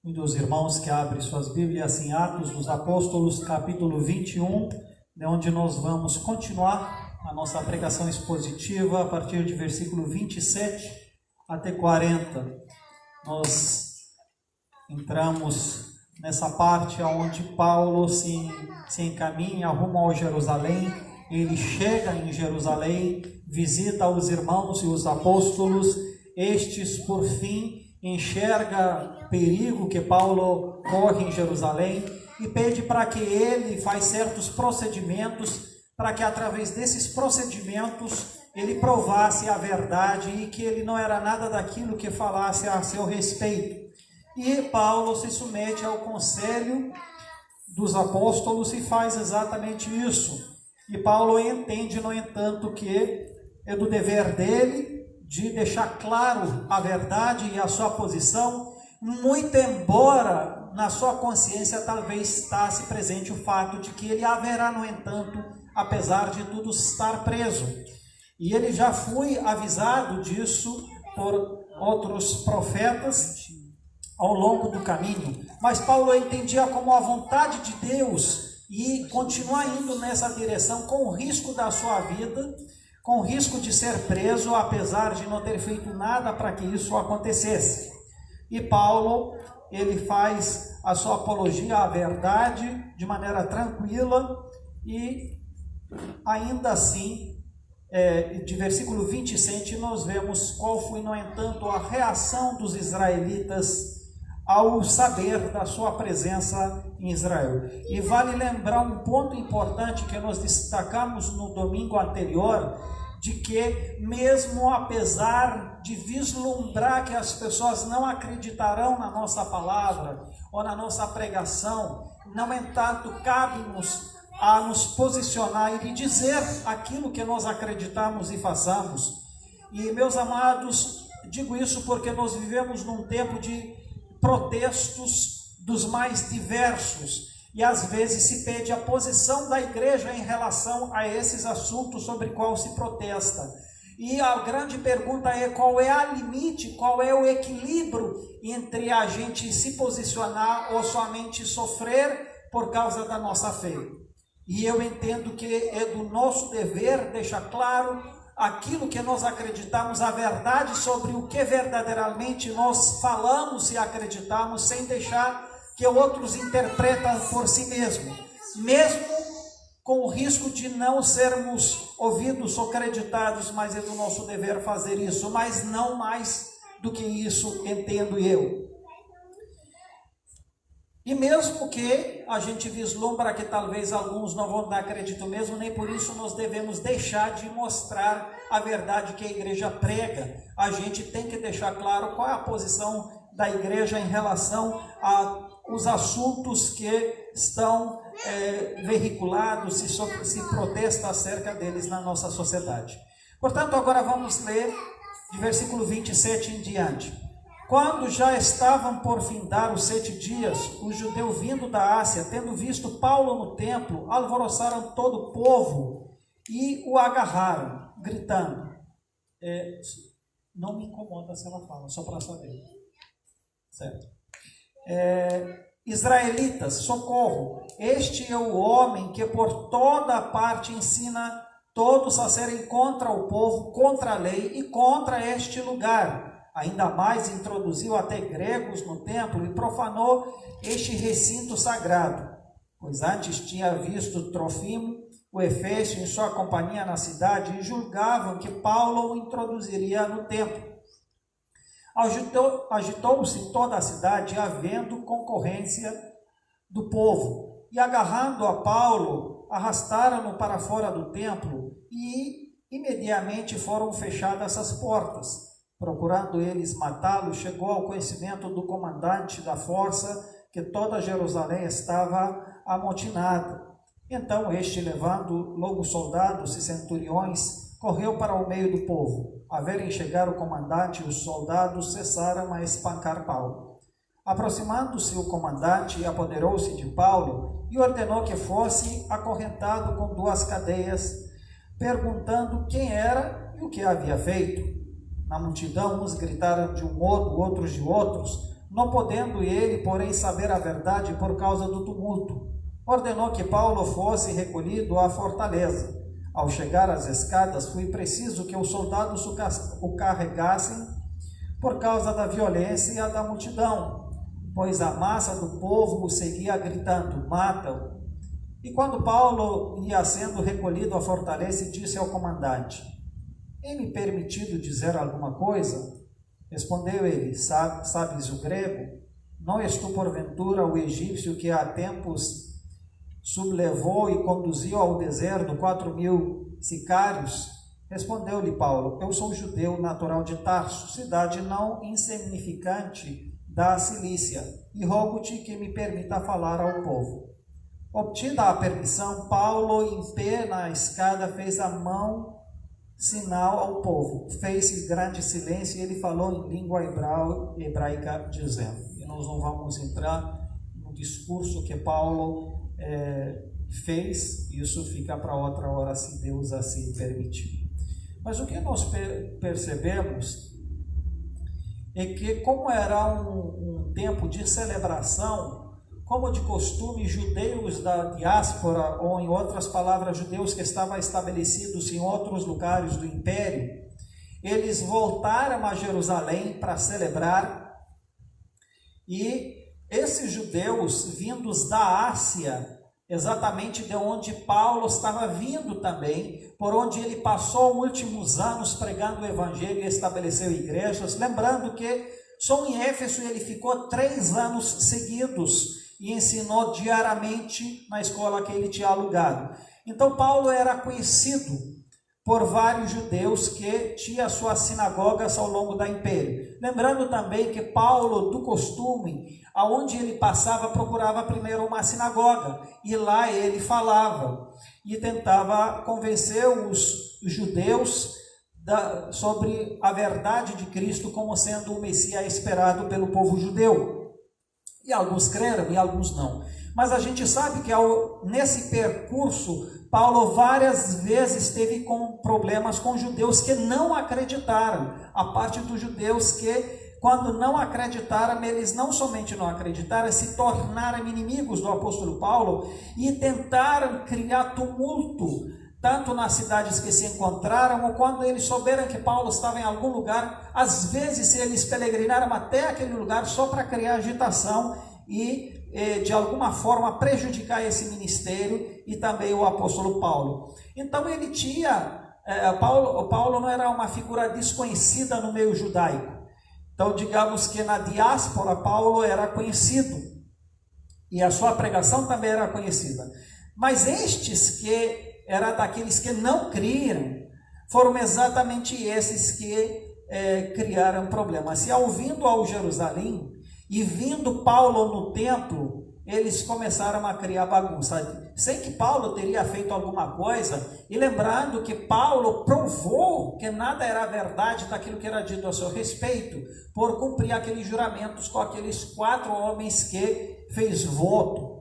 Dos irmãos que abrem suas Bíblias em Atos dos Apóstolos, capítulo 21, onde nós vamos continuar a nossa pregação expositiva a partir de versículo 27 até 40. Nós entramos nessa parte onde Paulo se encaminha rumo ao Jerusalém. Ele chega em Jerusalém, visita os irmãos e os apóstolos. Estes, por fim, enxerga perigo que Paulo corre em Jerusalém e pede para que ele faça certos procedimentos, para que através desses procedimentos ele provasse a verdade e que ele não era nada daquilo que falasse a seu respeito. E Paulo se submete ao conselho dos apóstolos e faz exatamente isso. E Paulo entende, no entanto, que é do dever dele de deixar claro a verdade e a sua posição, muito embora na sua consciência talvez estasse presente o fato de que ele haverá, no entanto, apesar de tudo, estar preso. E ele já foi avisado disso por outros profetas ao longo do caminho. Mas Paulo entendia como a vontade de Deus e continuar indo nessa direção com o risco da sua vida, com risco de ser preso, apesar de não ter feito nada para que isso acontecesse. E Paulo, ele faz a sua apologia à verdade de maneira tranquila e ainda assim, de versículo 27, nós vemos qual foi, no entanto, a reação dos israelitas ao saber da sua presença em Israel. E vale lembrar um ponto importante que nós destacamos no domingo anterior, de que mesmo apesar de vislumbrar que as pessoas não acreditarão na nossa palavra ou na nossa pregação, no entanto, cabe-nos a nos posicionar e dizer aquilo que nós acreditamos e façamos. E, meus amados, digo isso porque nós vivemos num tempo de protestos dos mais diversos, e às vezes se pede a posição da igreja em relação a esses assuntos sobre qual se protesta. E a grande pergunta é: qual é a limite, qual é o equilíbrio entre a gente se posicionar ou somente sofrer por causa da nossa fé? E eu entendo que é do nosso dever deixar claro aquilo que nós acreditamos, a verdade sobre o que verdadeiramente nós falamos e acreditamos, sem deixar que outros interpretem por si mesmos, mesmo com o risco de não sermos ouvidos ou acreditados, mas é do nosso dever fazer isso, mas não mais do que isso, entendo eu. E mesmo que a gente vislumbra que talvez alguns não vão dar crédito mesmo, nem por isso nós devemos deixar de mostrar a verdade que a igreja prega. A gente tem que deixar claro qual é a posição da igreja em relação aos assuntos que estão veiculados, se protesta acerca deles na nossa sociedade. Portanto, agora vamos ler de versículo 27 em diante. Quando já estavam por findar os 7 dias, os judeus vindo da Ásia, tendo visto Paulo no templo, alvoroçaram todo o povo e o agarraram, gritando. Não me incomoda se ela fala, só para saber. Certo? Israelitas, socorro! Este é o homem que por toda parte ensina todos a serem contra o povo, contra a lei e contra este lugar. Ainda mais introduziu até gregos no templo e profanou este recinto sagrado, pois antes tinha visto Trofimo, o efésio, em sua companhia na cidade, e julgavam que Paulo o introduziria no templo. Agitou-se toda a cidade, havendo concorrência do povo, e agarrando a Paulo, arrastaram-no para fora do templo, e imediatamente foram fechadas as portas. Procurando eles matá-lo, chegou ao conhecimento do comandante da força que toda Jerusalém estava amotinada. Então este, levando logo soldados e centuriões, correu para o meio do povo. A verem chegar o comandante e os soldados, cessaram a espancar Paulo. Aproximando-se o comandante, apoderou-se de Paulo e ordenou que fosse acorrentado com 2 cadeias, perguntando quem era e o que havia feito. Na multidão, uns gritaram de um modo, outros de outros: Não podendo ele, porém, saber a verdade por causa do tumulto, ordenou que Paulo fosse recolhido à fortaleza. Ao chegar às escadas, foi preciso que os soldados o carregassem por causa da violência da multidão, pois a massa do povo o seguia gritando: mata-o! E quando Paulo ia sendo recolhido à fortaleza, disse ao comandante: é-me permitido dizer alguma coisa? Respondeu ele: sabes o grego? Não és tu porventura o egípcio que há tempos sublevou e conduziu ao deserto 4.000 sicários? Respondeu-lhe Paulo: eu sou judeu natural de Tarso, cidade não insignificante da Cilícia, e rogo-te que me permita falar ao povo. Obtida a permissão, Paulo, em pé na escada, fez a mão sinal ao povo. Fez grande silêncio e ele falou em língua hebraica, dizendo... E nós não vamos entrar no discurso que Paulo fez, isso fica para outra hora, se Deus assim permitir. Mas o que nós percebemos é que, como era um tempo de celebração, como de costume, judeus da diáspora, ou em outras palavras, judeus que estavam estabelecidos em outros lugares do império, eles voltaram a Jerusalém para celebrar, e esses judeus vindos da Ásia, exatamente de onde Paulo estava vindo também, por onde ele passou os últimos anos pregando o evangelho e estabeleceu igrejas, lembrando que só em Éfeso ele ficou 3 anos seguidos, e ensinou diariamente na escola que ele tinha alugado. Então Paulo era conhecido por vários judeus que tinham suas sinagogas ao longo do império. Lembrando também que Paulo, do costume, aonde ele passava, procurava primeiro uma sinagoga, e lá ele falava e tentava convencer os judeus sobre a verdade de Cristo como sendo o Messias esperado pelo povo judeu. E alguns creram e alguns não. Mas a gente sabe que nesse percurso, Paulo várias vezes teve problemas com judeus que não acreditaram. A parte dos judeus que, quando não acreditaram, eles não somente não acreditaram, se tornaram inimigos do apóstolo Paulo e tentaram criar tumulto, tanto nas cidades que se encontraram, ou quando eles souberam que Paulo estava em algum lugar, às vezes eles peregrinaram até aquele lugar só para criar agitação e de alguma forma prejudicar esse ministério e também o apóstolo Paulo. Então ele tinha, Paulo não era uma figura desconhecida no meio judaico. Então digamos que na diáspora Paulo era conhecido e a sua pregação também era conhecida. Mas estes que era daqueles que não criam, foram exatamente esses que criaram problemas. E ao vindo ao Jerusalém, e vindo Paulo no templo, eles começaram a criar bagunça. Sei que Paulo teria feito alguma coisa, e lembrando que Paulo provou que nada era verdade daquilo que era dito a seu respeito, por cumprir aqueles juramentos com aqueles 4 homens que fez voto.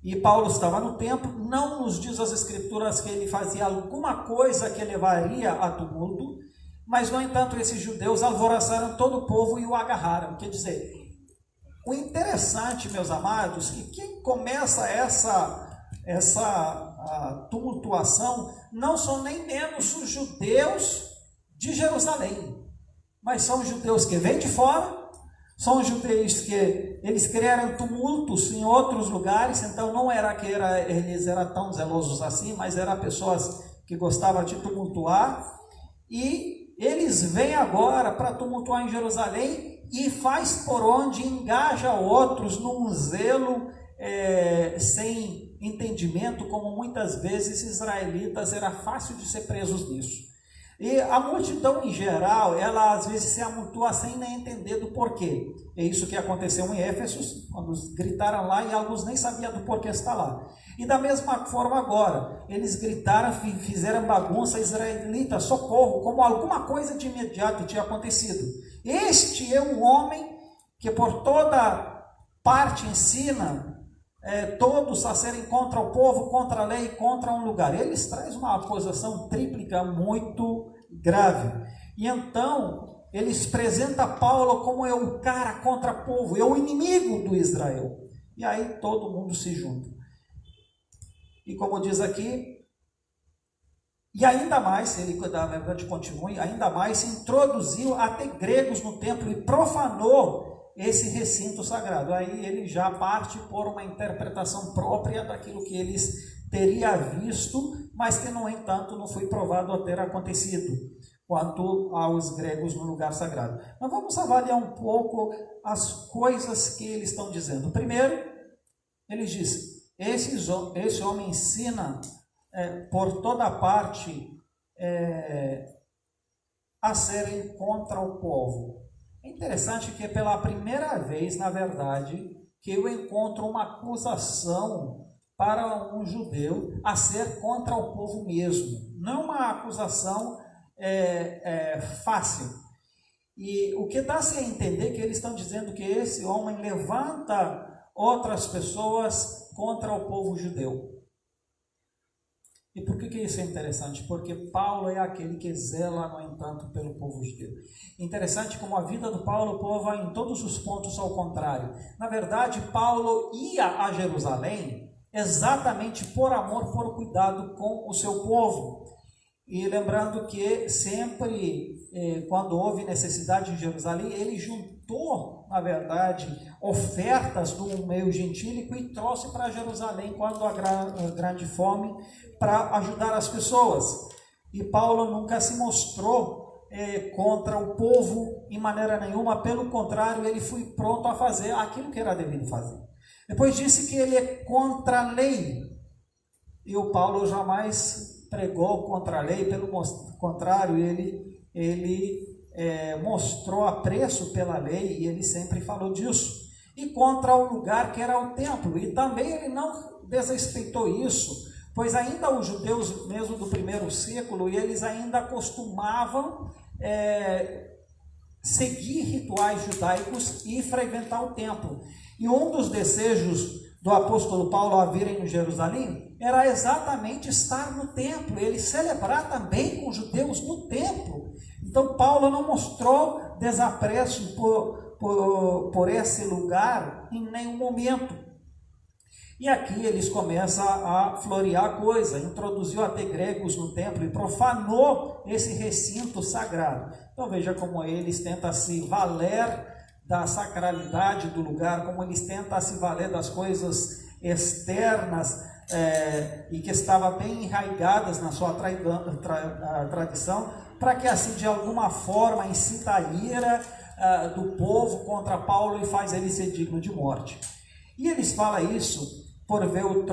E Paulo estava no templo, não nos diz as escrituras que ele fazia alguma coisa que levaria a tumulto, mas no entanto esses judeus alvoroçaram todo o povo e o agarraram. Quer dizer, o interessante, meus amados, que quem começa essa tumultuação não são nem menos os judeus de Jerusalém, mas são os judeus que vêm de fora. São os judeus que eles criaram tumultos em outros lugares, então não era que eles eram tão zelosos assim, mas eram pessoas que gostavam de tumultuar, e eles vêm agora para tumultuar em Jerusalém e faz por onde engaja outros num zelo sem entendimento, como muitas vezes israelitas, era fácil de ser presos nisso. E a multidão em geral, ela às vezes se amontoa sem nem entender do porquê. É isso que aconteceu em Éfeso, quando gritaram lá e alguns nem sabiam do porquê estar lá. E da mesma forma agora, eles gritaram, fizeram bagunça, israelitas, socorro, como alguma coisa de imediato tinha acontecido. Este é um homem que por toda parte ensina todos a serem contra o povo, contra a lei, contra um lugar. Eles trazem uma acusação tríplica muito grave. E então, eles apresentam Paulo como é o cara contra o povo, é o inimigo do Israel. E aí todo mundo se junta. E como diz aqui, e ainda mais, ele na verdade continua, ainda mais se introduziu até gregos no templo e profanou esse recinto sagrado. Aí ele já parte por uma interpretação própria daquilo que eles teria visto, mas que no entanto não foi provado a ter acontecido quanto aos gregos no lugar sagrado. Mas vamos avaliar um pouco as coisas que eles estão dizendo. Primeiro, ele diz: esse homem ensina por toda parte a serem contra o povo. É interessante que é pela primeira vez, na verdade, que eu encontro uma acusação para um judeu a ser contra o povo mesmo. Não uma acusação fácil. E o que dá-se a entender que eles estão dizendo que esse homem levanta outras pessoas contra o povo judeu. E por que isso é interessante? Porque Paulo é aquele que zela, no entanto, pelo povo judeu. Interessante como a vida do Paulo prova em todos os pontos ao contrário. Na verdade, Paulo ia a Jerusalém exatamente por amor, por cuidado com o seu povo. E lembrando que sempre, quando houve necessidade em Jerusalém, ele juntou, na verdade, ofertas do meio gentílico e trouxe para Jerusalém quando a grande fome, para ajudar as pessoas. E Paulo nunca se mostrou contra o povo em maneira nenhuma, pelo contrário, ele foi pronto a fazer aquilo que era devido fazer. Depois disse que ele é contra a lei, e o Paulo jamais pregou contra a lei, pelo contrário, ele mostrou apreço pela lei, e ele sempre falou disso, e contra o lugar que era o templo, e também ele não desrespeitou isso, pois ainda os judeus mesmo do primeiro século, eles ainda costumavam seguir rituais judaicos e frequentar o templo. E um dos desejos do apóstolo Paulo a vir em Jerusalém era exatamente estar no templo, ele celebrar também com os judeus no templo. Então Paulo não mostrou desapreço por esse lugar em nenhum momento. E aqui eles começam a florear a coisa, introduziu até gregos no templo e profanou esse recinto sagrado. Então veja como eles tentam se valer da sacralidade do lugar, como eles tentam se valer das coisas externas e que estavam bem enraigadas na sua tradição, para que assim de alguma forma incita a ira do povo contra Paulo e faz ele ser digno de morte. E eles falam isso por ver o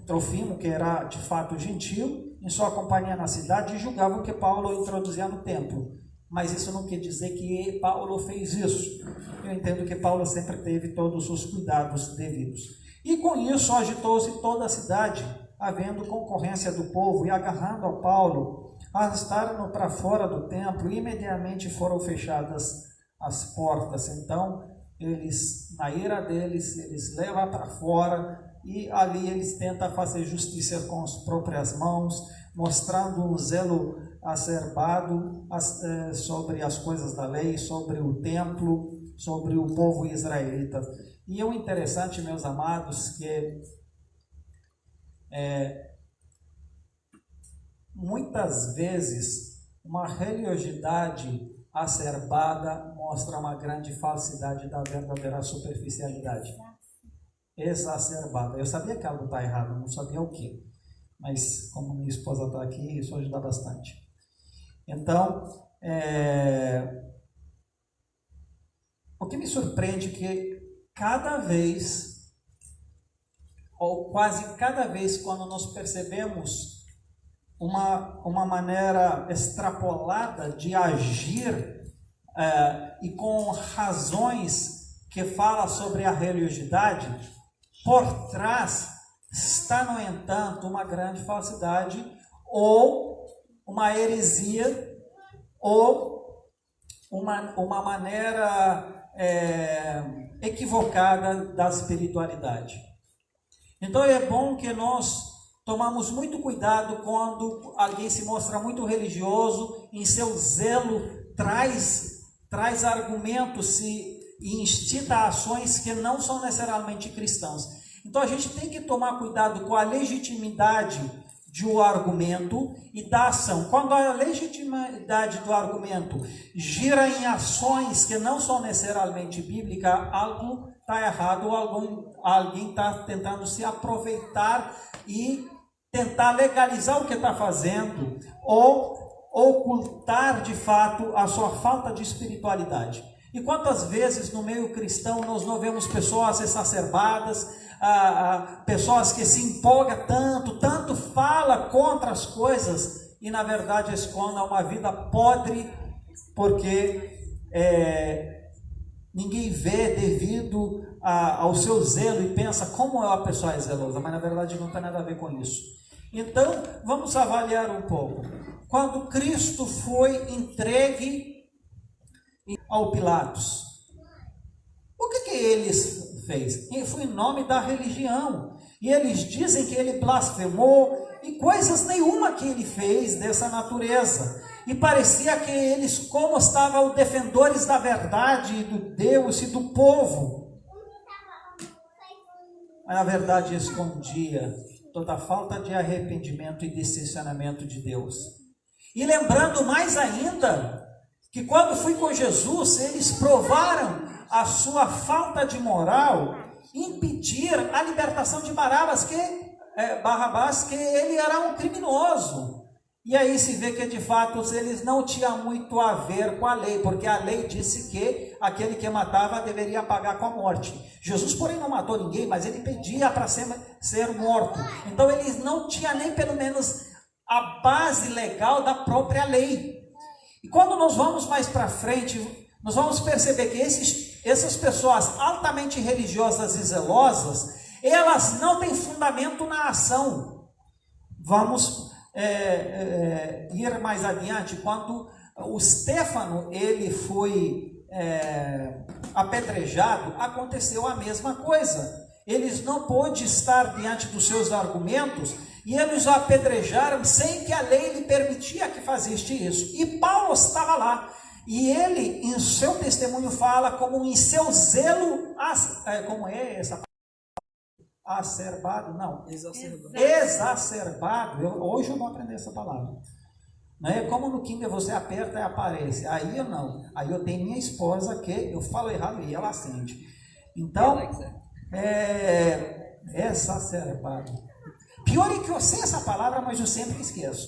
Trofimo, que era de fato gentil, em sua companhia na cidade, e julgavam que Paulo introduzia no templo. Mas isso não quer dizer que Paulo fez isso. Eu entendo que Paulo sempre teve todos os cuidados devidos. E com isso agitou-se toda a cidade, havendo concorrência do povo, e agarrando a Paulo, arrastaram-no para fora do templo, e imediatamente foram fechadas as portas. Então, eles, na ira deles, eles levam para fora, e ali eles tentam fazer justiça com as próprias mãos, mostrando um zelo acerbado sobre as coisas da lei, sobre o templo, sobre o povo israelita. E o interessante, meus amados, que muitas vezes uma religiosidade acerbada mostra uma grande falsidade da verdadeira superficialidade. Exacerbada. Eu sabia que algo está errado, não sabia o que. Mas como minha esposa está aqui, isso ajuda bastante. Então, o que me surpreende é que cada vez, ou quase cada vez, quando nós percebemos uma maneira extrapolada de agir e com razões que fala sobre a religiosidade, por trás está, no entanto, uma grande falsidade ou uma heresia ou uma maneira equivocada da espiritualidade. Então é bom que nós tomamos muito cuidado quando alguém se mostra muito religioso, em seu zelo traz traz argumentos e incita ações que não são necessariamente cristãos. Então a gente tem que tomar cuidado com a legitimidade de um argumento e da ação. Quando a legitimidade do argumento gira em ações que não são necessariamente bíblicas, algo está errado, ou alguém está tentando se aproveitar e tentar legalizar o que está fazendo, ou ocultar de fato a sua falta de espiritualidade. E quantas vezes no meio cristão nós não vemos pessoas exacerbadas, pessoas que se empolgam tanto fala contra as coisas e na verdade escondem uma vida podre, porque ninguém vê devido ao seu zelo e pensa como a pessoa é zelosa, mas na verdade não tem nada a ver com isso. Então vamos avaliar um pouco. Quando Cristo foi entregue ao Pilatos, o que eles fez? Foi em nome da religião, e eles dizem que ele blasfemou, e coisas nenhuma que ele fez dessa natureza, e parecia que eles, como estavam defensores da verdade, do Deus e do povo, mas na verdade escondia toda a falta de arrependimento e decepcionamento de Deus. E lembrando mais ainda, que quando fui com Jesus, eles provaram a sua falta de moral, impedir a libertação de Barrabás, que ele era um criminoso. E aí se vê que de fato eles não tinham muito a ver com a lei, porque a lei disse que aquele que matava deveria pagar com a morte. Jesus, porém, não matou ninguém, mas ele pedia para ser morto. Então eles não tinham nem pelo menos a base legal da própria lei. E quando nós vamos mais para frente, nós vamos perceber que essas pessoas altamente religiosas e zelosas, elas não têm fundamento na ação. Vamos ir mais adiante. Quando o Stefano ele foi apedrejado, aconteceu a mesma coisa. Eles não pôde estar diante dos seus argumentos, e eles o apedrejaram sem que a lei lhe permitia que fizesse isso. E Paulo estava lá, e ele em seu testemunho fala como em seu zelo, como é essa palavra? Acerbado? Não. Exacerbado. Hoje eu vou aprender essa palavra. Não é como no Kindle você aperta e aparece. Aí eu não. Aí eu tenho minha esposa que eu falo errado e ela sente. Então, exacerbado. Pior é que eu sei essa palavra, mas eu sempre esqueço.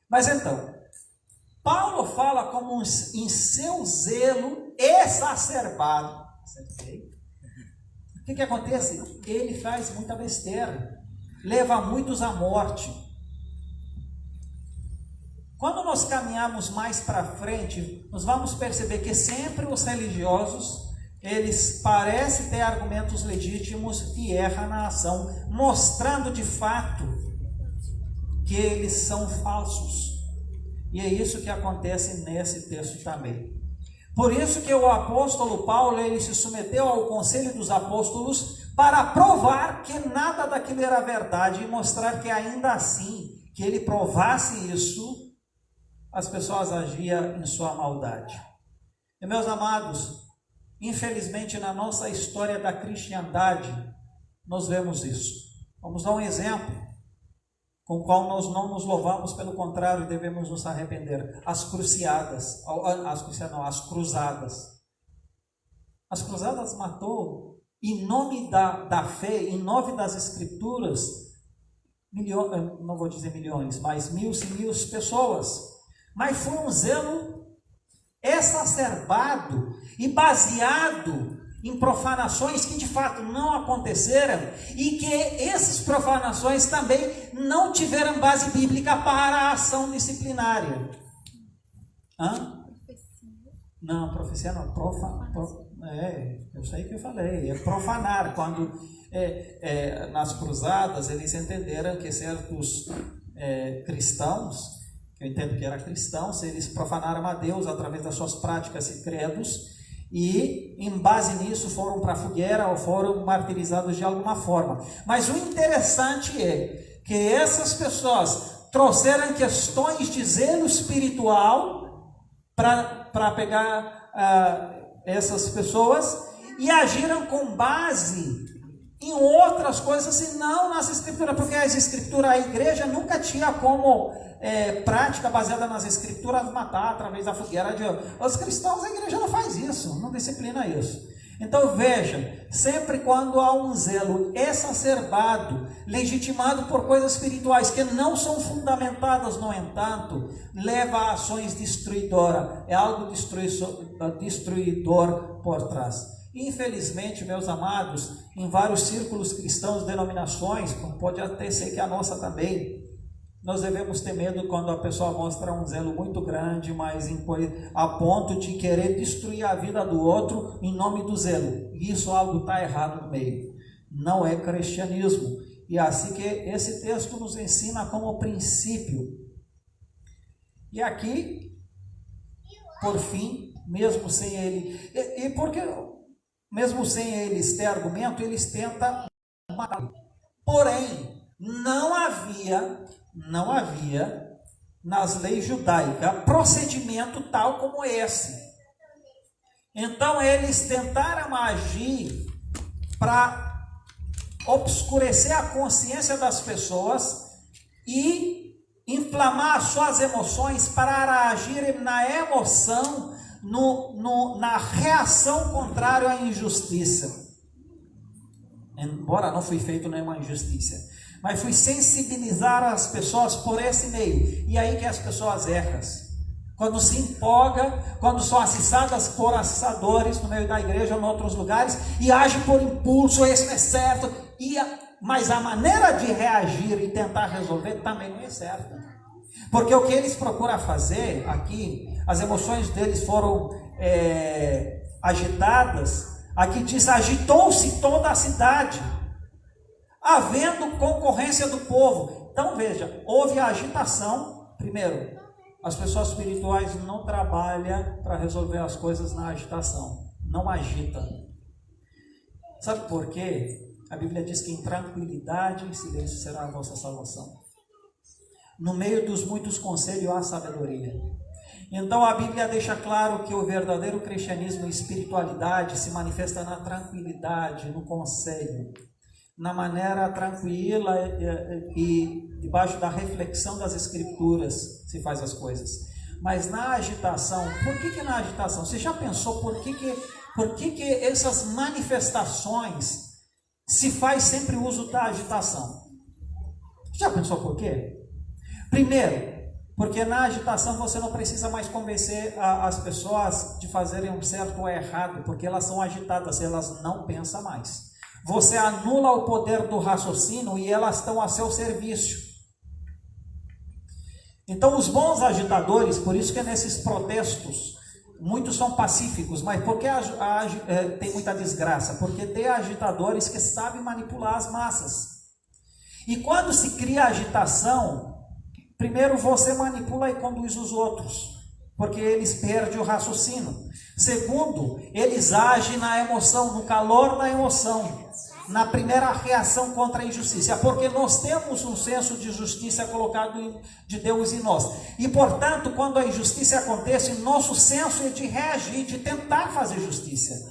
Mas então, Paulo fala como em seu zelo exacerbado. O que acontece? Ele faz muita besteira, leva muitos à morte. Quando nós caminhamos mais para frente, nós vamos perceber que sempre os religiosos, eles parecem ter argumentos legítimos e erram na ação, mostrando de fato que eles são falsos. E é isso que acontece nesse texto também. Por isso que o apóstolo Paulo, ele se submeteu ao conselho dos apóstolos para provar que nada daquilo era verdade e mostrar que ainda assim, que ele provasse isso, as pessoas agiam em sua maldade. E meus amados, infelizmente na nossa história da cristiandade, nós vemos isso. Vamos dar um exemplo com o qual nós não nos louvamos, pelo contrário, devemos nos arrepender. As cruzadas. As cruzadas matou, em nome da fé, em nome das escrituras, não vou dizer milhões, mas mil e mil pessoas. Mas foi um zelo exacerbado e baseado em profanações que de fato não aconteceram, e que essas profanações também não tiveram base bíblica para a ação disciplinária. Não, profecia não, eu sei que eu falei, é profanar. Quando nas cruzadas eles entenderam que certos cristãos, eu entendo que eram cristãos, eles profanaram a Deus através das suas práticas e credos, e em base nisso foram para a fogueira ou foram martirizados de alguma forma. Mas o interessante é que essas pessoas trouxeram questões de zelo espiritual para pegar essas pessoas e agiram com base em outras coisas e não nas escrituras, porque as escrituras, a igreja nunca tinha como prática baseada nas escrituras matar através da fogueira de os cristãos. A igreja não faz isso, não disciplina isso. Então veja, sempre quando há um zelo exacerbado, legitimado por coisas espirituais que não são fundamentadas, no entanto, leva a ações destruidoras, é algo destruidor por trás. Infelizmente, meus amados, em vários círculos cristãos, denominações, pode até ser que a nossa também, nós devemos ter medo quando a pessoa mostra um zelo muito grande, mas a ponto de querer destruir a vida do outro em nome do zelo. Isso algo está errado no meio. Não é cristianismo. E assim que esse texto nos ensina como princípio. E aqui, por fim, mesmo sem ele... E porque, mesmo sem eles ter argumento, eles tentam matar. Porém, não havia nas leis judaicas procedimento tal como esse. Então eles tentaram agir para obscurecer a consciência das pessoas e inflamar as suas emoções para agirem na emoção, na reação contrária à injustiça. Embora não foi feito nenhuma injustiça, mas fui sensibilizar as pessoas por esse meio. E aí que as pessoas erram. Quando se empolga, quando são acessadas por acessadores no meio da igreja ou em outros lugares, e agem por impulso, isso é certo. Mas a maneira de reagir e tentar resolver também não é certa. Porque o que eles procuram fazer aqui, as emoções deles foram agitadas. Aqui diz, agitou-se toda a cidade, havendo concorrência do povo. Então veja, houve a agitação. Primeiro, as pessoas espirituais não trabalham para resolver as coisas na agitação, não agitam. Sabe por quê? A Bíblia diz que em tranquilidade e silêncio será a vossa salvação. No meio dos muitos conselhos há sabedoria. Então a Bíblia deixa claro que o verdadeiro cristianismo e espiritualidade se manifesta na tranquilidade, no conselho, na maneira tranquila e debaixo da reflexão das escrituras se faz as coisas. Mas na agitação, por que na agitação? Você já pensou por que essas manifestações se faz sempre uso da agitação? Já pensou por quê? Primeiro, porque na agitação você não precisa mais convencer as pessoas de fazerem um certo ou errado, porque elas são agitadas, elas não pensam mais. Você anula o poder do raciocínio e elas estão a seu serviço. Então os bons agitadores, por isso que nesses protestos, muitos são pacíficos, mas por que tem muita desgraça? Porque tem agitadores que sabem manipular as massas. E quando se cria agitação, primeiro você manipula e conduz os outros, porque eles perdem o raciocínio. Segundo, eles agem na emoção, no calor da emoção, na primeira reação contra a injustiça, porque nós temos um senso de justiça colocado de Deus em nós. E portanto, quando a injustiça acontece, nosso senso é de reagir, de tentar fazer justiça.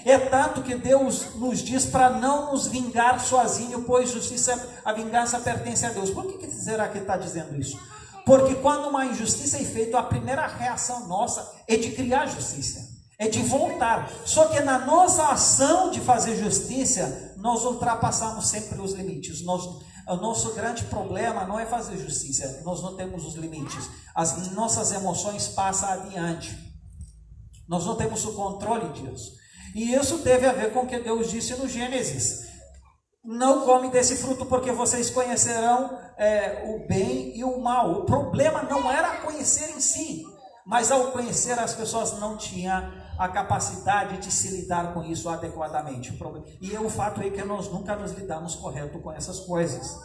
É tanto que Deus nos diz para não nos vingar sozinho, pois a vingança pertence a Deus. Por que será que está dizendo isso? Porque quando uma injustiça é feita, a primeira reação nossa é de criar justiça, é de voltar. Só que na nossa ação de fazer justiça, nós ultrapassamos sempre os limites. O nosso grande problema não é fazer justiça, nós não temos os limites. As nossas emoções passam adiante. Nós não temos o controle disso. E isso teve a ver com o que Deus disse no Gênesis. Não come desse fruto porque vocês conhecerão o bem e o mal. O problema não era conhecer em si, mas ao conhecer as pessoas não tinham a capacidade de se lidar com isso adequadamente. E o fato é que nós nunca nos lidamos correto com essas coisas.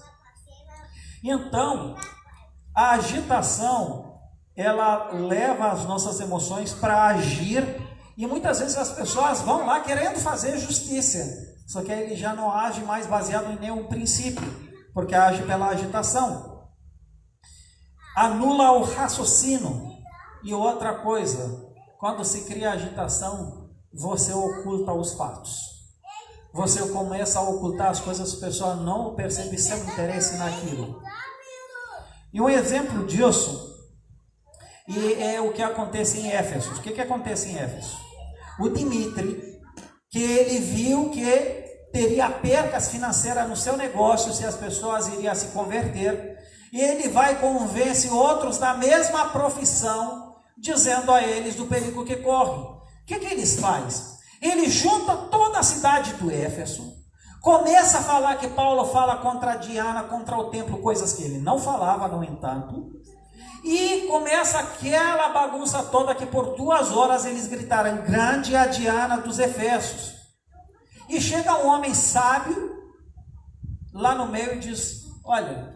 Então, a agitação, ela leva as nossas emoções para agir. E muitas vezes as pessoas vão lá querendo fazer justiça, só que aí ele já não age mais baseado em nenhum princípio, porque age pela agitação. Anula o raciocínio E outra coisa, quando se cria agitação, você oculta os fatos. Você começa a ocultar as coisas, as pessoas não percebem seu interesse naquilo. E um exemplo disso é o que acontece em Éfeso. O que acontece em Éfeso? O Dimitri, que ele viu que teria percas financeiras no seu negócio se as pessoas iriam se converter, e ele vai e convence outros da mesma profissão, dizendo a eles do perigo que correm. O que eles fazem? Ele junta toda a cidade do Éfeso, começa a falar que Paulo fala contra Diana, contra o templo, coisas que ele não falava, no entanto, e começa aquela bagunça toda que por 2 horas eles gritaram: grande é a Diana dos Efésios. E chega um homem sábio lá no meio e diz: olha,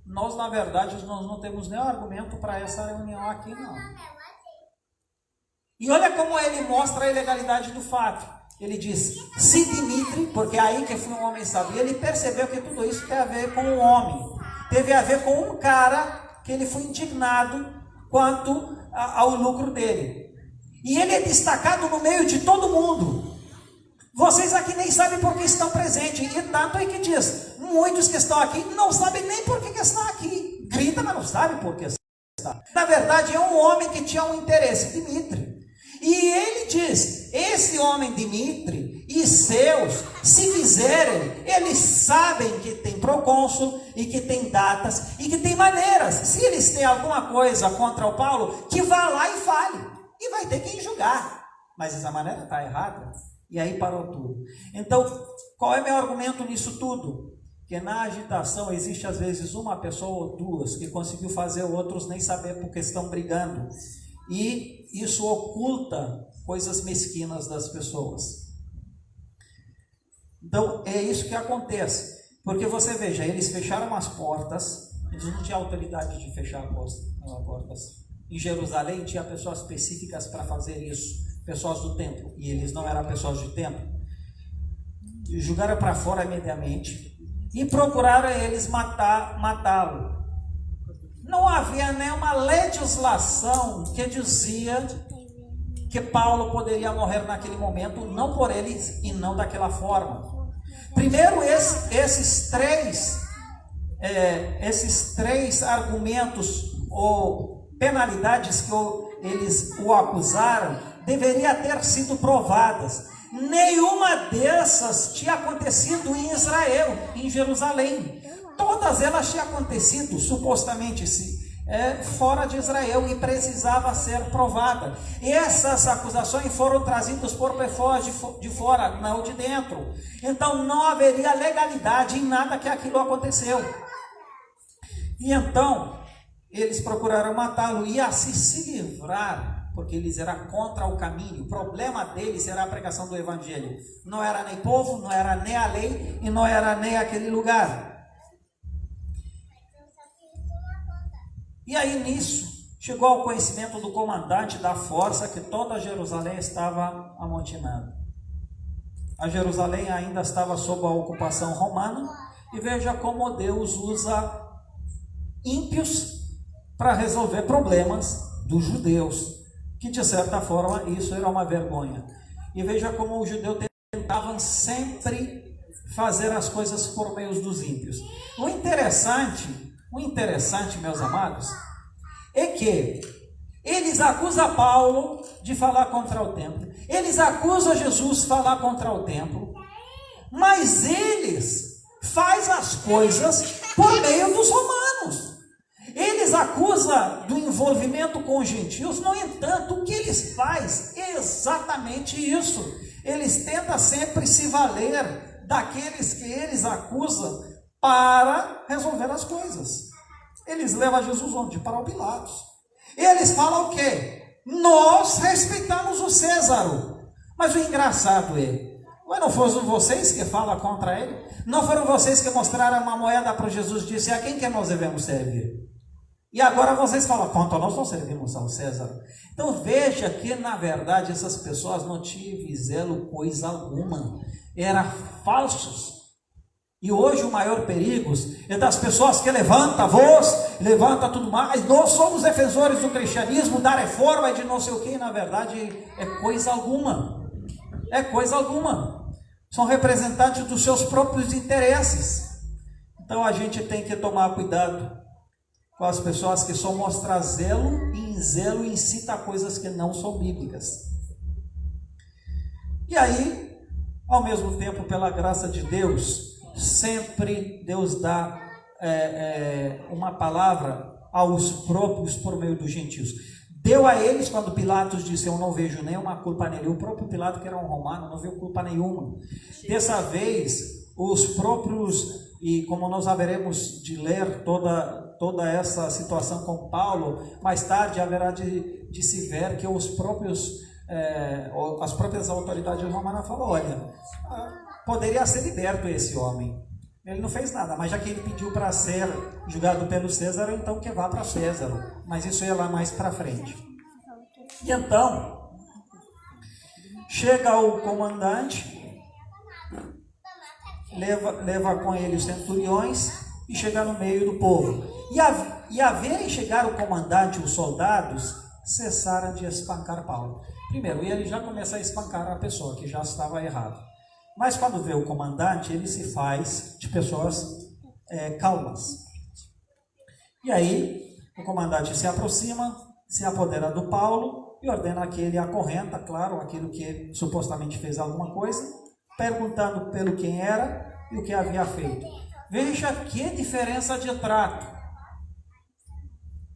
nós na verdade nós não temos nenhum argumento para essa reunião aqui não. E olha como ele mostra a ilegalidade do fato. Ele diz: se Dimitri, porque aí que foi um homem sábio, ele percebeu que tudo isso tem a ver com um homem, teve a ver com um cara que ele foi indignado quanto ao lucro dele. E ele é destacado no meio de todo mundo. Vocês aqui nem sabem por que estão presentes. E tanto é que diz, muitos que estão aqui não sabem nem por que estão aqui. Grita, mas não sabem por que está. Na verdade, é um homem que tinha um interesse, Dimitri. E ele diz, esse homem Dimitri e seus, se fizerem, eles sabem que tem procônsul e que tem datas e que tem maneiras. Se eles têm alguma coisa contra o Paulo, que vá lá e fale. E vai ter que julgar. Mas essa maneira está errada. E aí parou tudo. Então, qual é meu argumento nisso tudo? Que na agitação existe às vezes uma pessoa ou duas que conseguiu fazer outros nem saber porque estão brigando. E isso oculta coisas mesquinas das pessoas. Então, é isso que acontece. Porque você veja, eles fecharam as portas, eles não tinham autoridade de fechar as portas. Em Jerusalém tinha pessoas específicas para fazer isso, pessoas do templo, e eles não eram pessoas de templo. Jogaram para fora imediatamente e procuraram eles matá-lo. Não havia nenhuma legislação que dizia que Paulo poderia morrer naquele momento, não por eles e não daquela forma. Primeiro, esses três argumentos ou penalidades que eles o acusaram deveriam ter sido provadas. Nenhuma dessas tinha acontecido em Israel, em Jerusalém. Todas elas tinham acontecido, supostamente, fora de Israel, e precisava ser provada. Essas acusações foram trazidas por pessoas de fora, não de dentro. Então não haveria legalidade em nada que aquilo aconteceu. E então eles procuraram matá-lo e assim se livrar, porque eles eram contra o caminho. O problema deles era a pregação do evangelho. Não era nem povo, não era nem a lei e não era nem aquele lugar. E aí nisso, chegou ao conhecimento do comandante da força que toda Jerusalém estava amotinada. A Jerusalém ainda estava sob a ocupação romana, e veja como Deus usa ímpios para resolver problemas dos judeus, que de certa forma isso era uma vergonha. E veja como os judeus tentavam sempre fazer as coisas por meio dos ímpios. O interessante, meus amados, é que eles acusam Paulo de falar contra o templo, eles acusam Jesus de falar contra o templo, mas eles fazem as coisas por meio dos romanos. Eles acusam do envolvimento com os gentios, no entanto, o que eles fazem é exatamente isso. Eles tentam sempre se valer daqueles que eles acusam para resolver as coisas. Eles levam Jesus onde? Para o Pilatos. Eles falam o quê? Nós respeitamos o César. Mas o engraçado não foram vocês que falam contra ele? Não foram vocês que mostraram uma moeda para Jesus e disseram: a quem que nós devemos servir? E agora vocês falam: quanto nós não servimos ao César. Então veja que na verdade essas pessoas não tinham zelo coisa alguma. Eram falsos. E hoje o maior perigo é das pessoas que levantam a voz, levantam tudo mais. Nós somos defensores do cristianismo, da reforma e de não sei o que. Na verdade é coisa alguma. É coisa alguma. São representantes dos seus próprios interesses. Então a gente tem que tomar cuidado com as pessoas que só mostram zelo e em zelo incita coisas que não são bíblicas. E aí, ao mesmo tempo, pela graça de Deus, sempre Deus dá uma palavra aos próprios por meio dos gentios. Deu a eles quando Pilatos disse: eu não vejo nenhuma culpa nele. O próprio Pilato, que era um romano, não viu culpa nenhuma. Dessa vez, os próprios, e como nós haveremos de ler toda essa situação com Paulo, mais tarde haverá de se ver que os próprios, as próprias autoridades romanas falaram: olha, poderia ser liberto esse homem. Ele não fez nada, mas já que ele pediu para ser julgado pelo César, então que vá para César. Mas isso é lá mais para frente. E então, chega o comandante, leva com ele os centuriões e chega no meio do povo. E a verem chegar o comandante e os soldados, cessaram de espancar Paulo. Primeiro, ele já começa a espancar a pessoa que já estava errada. Mas quando vê o comandante, ele se faz de pessoas calmas. E aí, o comandante se aproxima, se apodera do Paulo e ordena que ele acorrenta, claro, aquilo que supostamente fez alguma coisa, perguntando pelo quem era e o que havia feito. Veja que diferença de trato.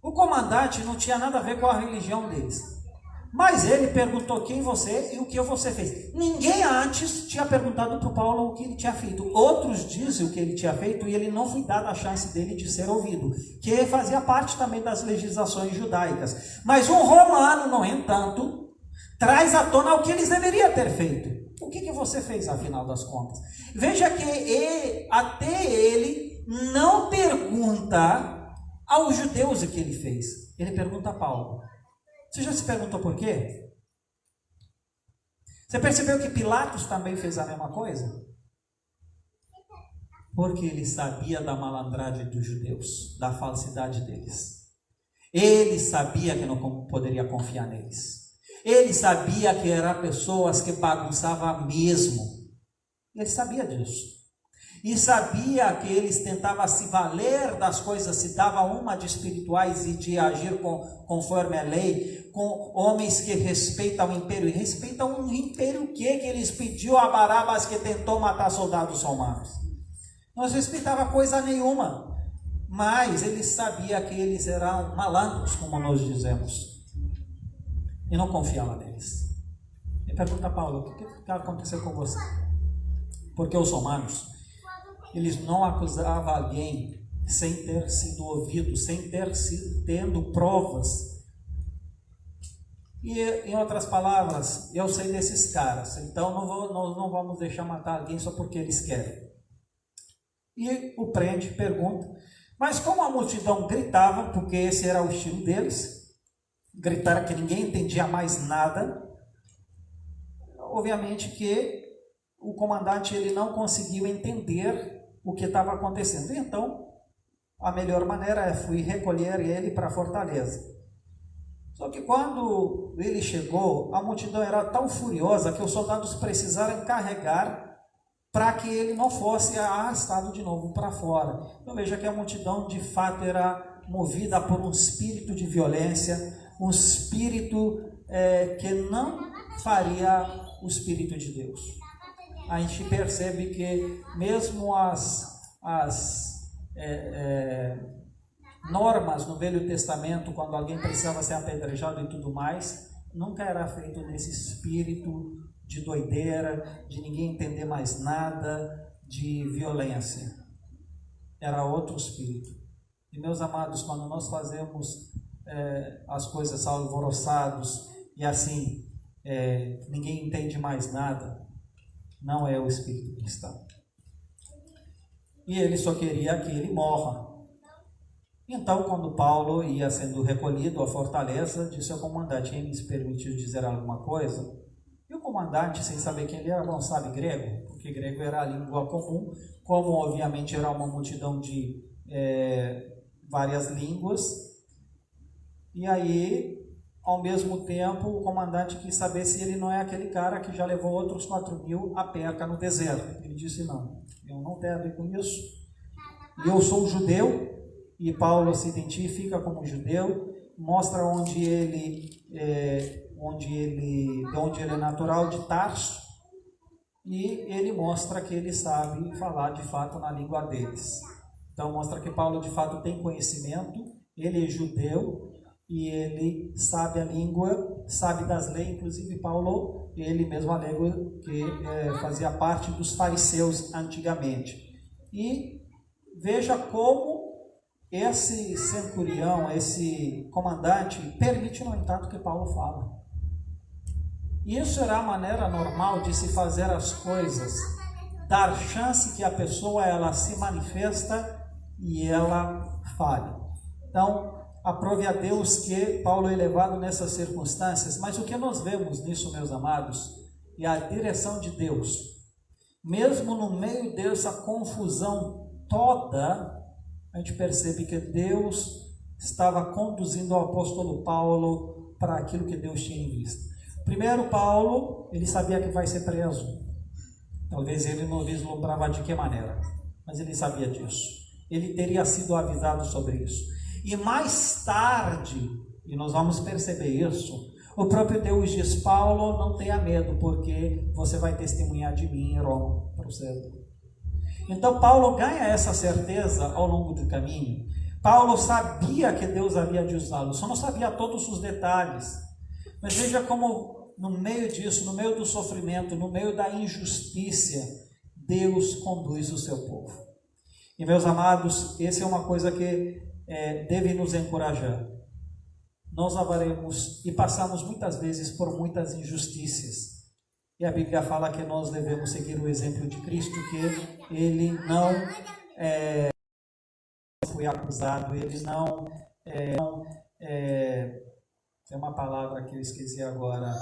O comandante não tinha nada a ver com a religião deles. Mas ele perguntou quem você e o que você fez. Ninguém antes tinha perguntado para o Paulo o que ele tinha feito. Outros dizem o que ele tinha feito e ele não foi dado a chance dele de ser ouvido, que fazia parte também das legislações judaicas. Mas um romano, no entanto, traz à tona o que eles deveriam ter feito. O que você fez, afinal das contas? Veja que até ele não pergunta aos judeus o que ele fez. Ele pergunta a Paulo. Você já se perguntou por quê? Você percebeu que Pilatos também fez a mesma coisa? Porque ele sabia da malandragem dos judeus, da falsidade deles. Ele sabia que não poderia confiar neles. Ele sabia que eram pessoas que bagunçavam mesmo. Ele sabia disso. E sabia que eles tentavam se valer das coisas, se davam uma de espirituais e de agir conforme a lei, com homens que respeitam o império. E respeitam o império que eles pediu a Barabas, que tentou matar soldados romanos. Não respeitava coisa nenhuma, mas ele sabia que eles eram malandros, como nós dizemos, e não confiava neles. E pergunta a Paulo: o que aconteceu com você? Porque os romanos, eles não acusavam alguém sem ter sido ouvido, sem tendo provas. E, em outras palavras, eu sei desses caras, então nós não vamos deixar matar alguém só porque eles querem. E o prende pergunta: mas como a multidão gritava, porque esse era o estilo deles, gritaram que ninguém entendia mais nada, obviamente que o comandante ele não conseguiu entender o que estava acontecendo. Então, a melhor maneira foi recolher ele para a fortaleza. Só que quando ele chegou, a multidão era tão furiosa que os soldados precisaram carregar para que ele não fosse arrastado de novo para fora. Então veja que a multidão de fato era movida por um espírito de violência, um espírito que não faria o Espírito de Deus. A gente percebe que mesmo as normas no Velho Testamento, quando alguém precisava ser apedrejado e tudo mais, nunca era feito nesse espírito de doideira, de ninguém entender mais nada, de violência. Era outro espírito. E meus amados, quando nós fazemos as coisas alvoroçados e assim, ninguém entende mais nada, não é o espírito cristão. E ele só queria que ele morra. Então, quando Paulo ia sendo recolhido à fortaleza, disse ao comandante: me permitiu dizer alguma coisa? E o comandante, sem saber quem ele era, não sabe grego, porque grego era a língua comum, como obviamente era uma multidão de várias línguas. E aí, ao mesmo tempo, o comandante quis saber se ele não é aquele cara que já levou outros 4.000 a peca no deserto. Ele disse, não, eu não tenho a ver com isso. Eu sou judeu, e Paulo se identifica como judeu, mostra de onde ele é natural, de Tarso, e ele mostra que ele sabe falar de fato na língua deles. Então mostra que Paulo de fato tem conhecimento, ele é judeu e ele sabe a língua, sabe das leis. Inclusive Paulo, ele mesmo alega que fazia parte dos fariseus antigamente. E veja como esse centurião, esse comandante, permite, no entanto, que Paulo fale. Isso era a maneira normal de se fazer as coisas, dar chance que a pessoa ela se manifesta e ela fale. Então, aprove a Deus que Paulo é levado nessas circunstâncias, mas o que nós vemos nisso, meus amados, é a direção de Deus. Mesmo no meio dessa confusão toda, a gente percebe que Deus estava conduzindo o apóstolo Paulo para aquilo que Deus tinha em vista. Primeiro, Paulo, ele sabia que vai ser preso. Talvez ele não vislumbrava de que maneira, mas ele sabia disso. Ele teria sido avisado sobre isso. E mais tarde, e nós vamos perceber isso, o próprio Deus diz, Paulo, não tenha medo, porque você vai testemunhar de mim em Roma, para o céu. Então Paulo ganha essa certeza ao longo do caminho. Paulo sabia que Deus havia de usá-lo, só não sabia todos os detalhes. Mas veja como no meio disso, no meio do sofrimento, no meio da injustiça, Deus conduz o seu povo. E meus amados, essa é uma coisa que deve nos encorajar. Nós avaremos e passamos muitas vezes por muitas injustiças. E a Bíblia fala que nós devemos seguir o exemplo de Cristo, que ele não foi acusado, ele não tem uma palavra que eu esqueci agora,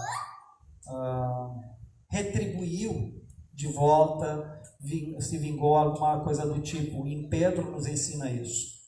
retribuiu de volta, se vingou, alguma coisa do tipo. Em Pedro nos ensina isso.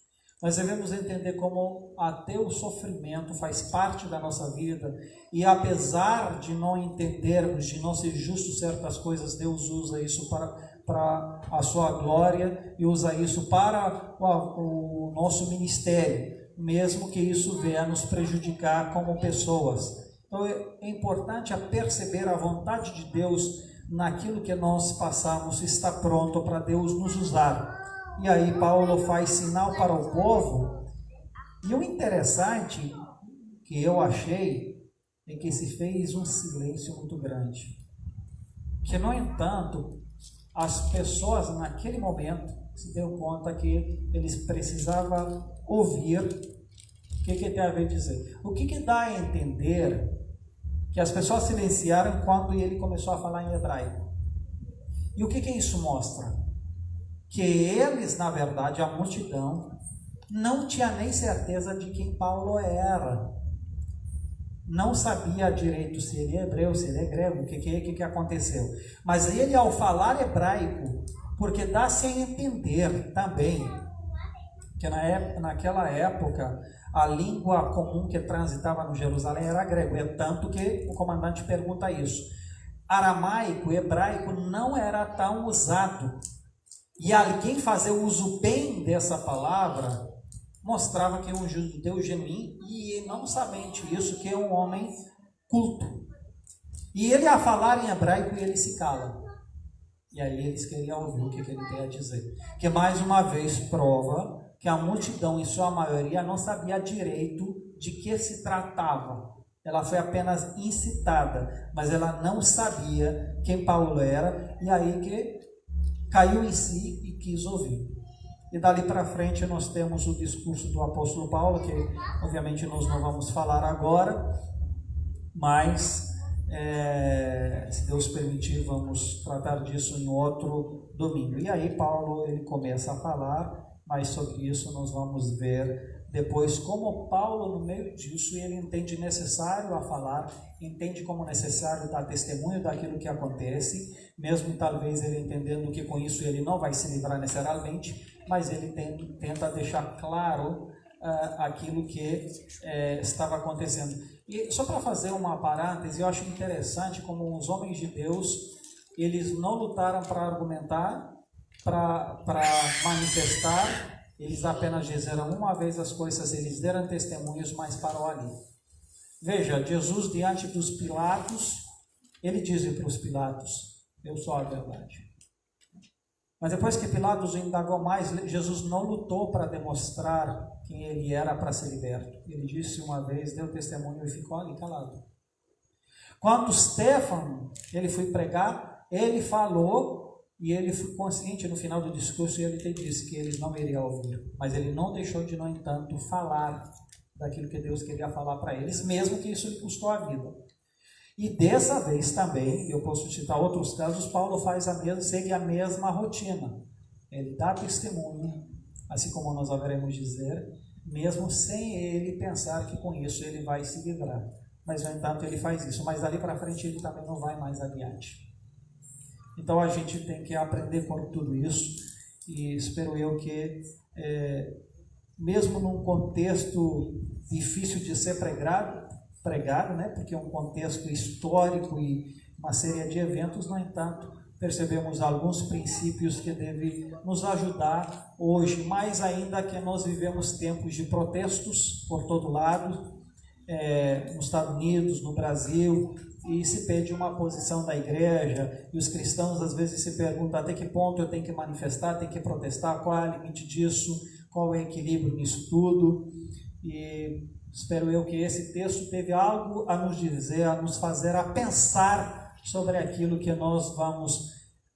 Nós devemos entender como até o sofrimento faz parte da nossa vida, e apesar de não entendermos, de não ser justo certas coisas, Deus usa isso para a sua glória e usa isso para o nosso ministério, mesmo que isso venha nos prejudicar como pessoas. Então é importante perceber a vontade de Deus naquilo que nós passamos, está pronto para Deus nos usar. E aí Paulo faz sinal para o povo, e o interessante que eu achei é que se fez um silêncio muito grande, que no entanto as pessoas naquele momento se deu conta que eles precisavam ouvir o que tem a ver dizer. O que dá a entender que as pessoas silenciaram quando ele começou a falar em hebraico. E o que isso mostra? Que eles, na verdade, a multidão, não tinha nem certeza de quem Paulo era. Não sabia direito se ele é hebreu, se ele é grego, o que aconteceu. Mas ele, ao falar hebraico, porque dá-se a entender também que naquela época a língua comum que transitava no Jerusalém era grego. É tanto que o comandante pergunta isso. Aramaico, hebraico não era tão usado. E alguém fazer uso bem dessa palavra mostrava que é um judeu genuíno, e não somente isso, que é um homem culto. E ele a falar em hebraico, ele se cala. E aí eles queriam ouvir o que ele tem a dizer. Que mais uma vez prova que a multidão, em sua maioria, não sabia direito de que se tratava. Ela foi apenas incitada, mas ela não sabia quem Paulo era, e aí que caiu em si e quis ouvir. E dali para frente nós temos o discurso do apóstolo Paulo, que obviamente nós não vamos falar agora, mas se Deus permitir, vamos tratar disso em outro domingo. E aí Paulo ele começa a falar, mas sobre isso nós vamos ver Depois, como Paulo, no meio disso, ele entende necessário a falar, entende como necessário dar testemunho daquilo que acontece, mesmo talvez ele entendendo que com isso ele não vai se livrar necessariamente, mas ele tenta deixar claro aquilo que estava acontecendo. E só para fazer uma parêntese, eu acho interessante como os homens de Deus, eles não lutaram para argumentar, para manifestar. Eles apenas disseram uma vez as coisas, eles deram testemunhos, mas parou ali. Veja, Jesus diante dos Pilatos, ele diz para os Pilatos, eu sou a verdade. Mas depois que Pilatos indagou mais, Jesus não lutou para demonstrar quem ele era para ser liberto. Ele disse uma vez, deu testemunho e ficou ali calado. Quando Stefano, ele foi pregar, ele falou. E ele foi consciente no final do discurso e ele te disse que eles não iriam ouvir. Mas ele não deixou de, no entanto, falar daquilo que Deus queria falar para eles, mesmo que isso lhe custou a vida. E dessa vez também, eu posso citar outros casos, Paulo segue a mesma rotina. Ele dá testemunho, assim como nós haveremos dizer, mesmo sem ele pensar que com isso ele vai se livrar. Mas, no entanto, ele faz isso. Mas dali para frente ele também não vai mais adiante. Então a gente tem que aprender com tudo isso e espero eu que, mesmo num contexto difícil de ser pregado, né, porque é um contexto histórico e uma série de eventos, no entanto, percebemos alguns princípios que devem nos ajudar hoje, mais ainda que nós vivemos tempos de protestos por todo lado, nos Estados Unidos, no Brasil, e se pede uma posição da igreja, e os cristãos às vezes se perguntam até que ponto eu tenho que manifestar, tenho que protestar, qual é o limite disso, qual é o equilíbrio nisso tudo, e espero eu que esse texto teve algo a nos dizer, a nos fazer a pensar sobre aquilo que nós vamos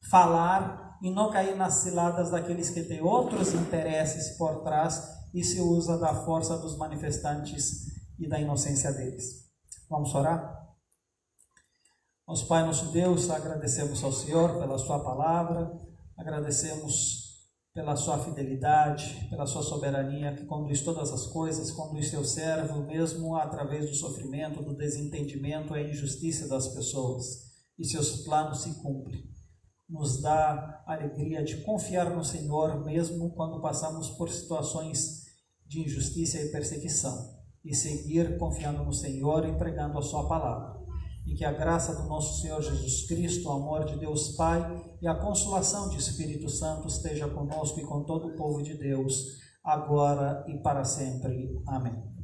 falar, e não cair nas ciladas daqueles que têm outros interesses por trás, e se usa da força dos manifestantes e da inocência deles. Vamos orar? Nosso Pai, nosso Deus, agradecemos ao Senhor pela sua palavra, agradecemos pela sua fidelidade, pela sua soberania que conduz todas as coisas, conduz seu servo, mesmo através do sofrimento, do desentendimento e injustiça das pessoas, e seus planos se cumprem. Nos dá a alegria de confiar no Senhor, mesmo quando passamos por situações de injustiça e perseguição, e seguir confiando no Senhor e pregando a sua palavra. E que a graça do nosso Senhor Jesus Cristo, o amor de Deus Pai e a consolação de Espírito Santo esteja conosco e com todo o povo de Deus, agora e para sempre. Amém.